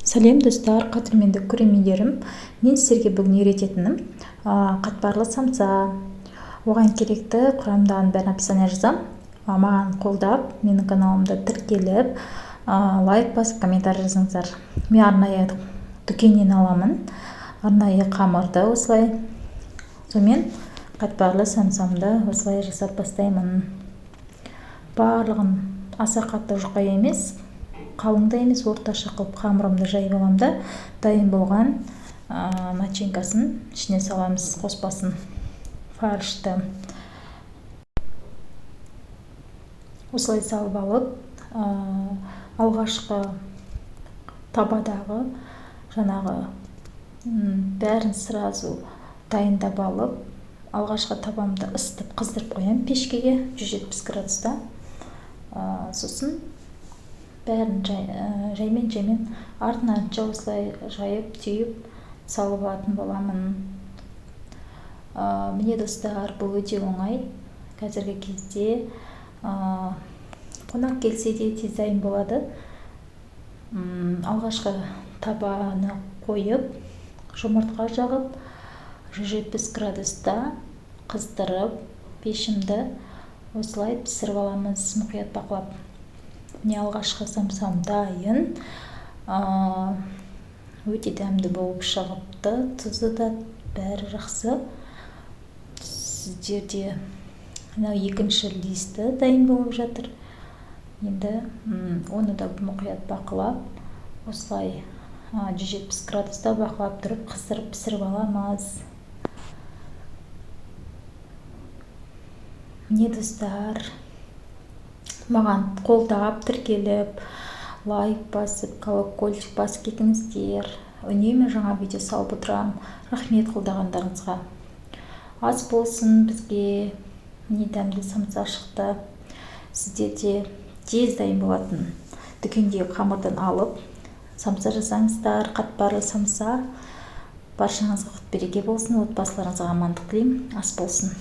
Сәлем достар, қадірменді көрермендерім. Мен сіздерге бүгін үйрететінім қатпарлы самса. Оған керекті құрамдағын бәрін описание жазам. Маған қолдап, менің каналымда тіркеліп, лайк басып, комментарий жазыңыздар. Мен арнайы дүкеннен аламын. Арнайы қамырды осылай. Сонымен қатпарлы самсамды осылай жасап бастаймын. Барлығын аса қатты жұқа емес, қалың да емес, орташа қылып қамырымды жайып аламын да, дайын болған начинкасын ішіне саламыз, қоспасын, фаршты. Осылай салып алып, алғашқы табадағы жаңағы бәрін сразу дайындап алып, алғашқы табамды ысытып қыздырып қоямын пешкеге 170 градуста. Сосын бәрін жаймен артын-артынша осылай жайып түйіп салып алатын боламын. Міне достар, бұл өте оңай. Қазіргі кезде қонақ келсе де тез дайын болады. Алғашқы табаны қойып, жұмыртқа жағып, 170 градуста қыздырып, пешімді осылай пісіріп аламыз, мұқият бақылап. Міне алғашқы самсам дайын. Өте дәмді болып шығыпты. Тұзы да бәрі жақсы. Сіздерде екінші листі дайын болып жатыр. Енді оны да мұқият бақылап, осылай 170 градуста бақылап тұрып, қыздырып пісіріп аламыз. Міне достар, маған қолдап, тіркеліп, лайк басып, колокольчик басып кетіңіздер. Үнемі жаңа видео салып отырамын. Рахмет қолдағандарыңызға. Ас болсын бізге. Міне дәмді самса шықты. Сіздерде тез дайын болатын дүкендегі қамырдан алып, самса жасаңыздар, қатпарлы самса. Баршаңызға құт береке болсын, отбасыларыңызға амандық тілеймін. Ас болсын.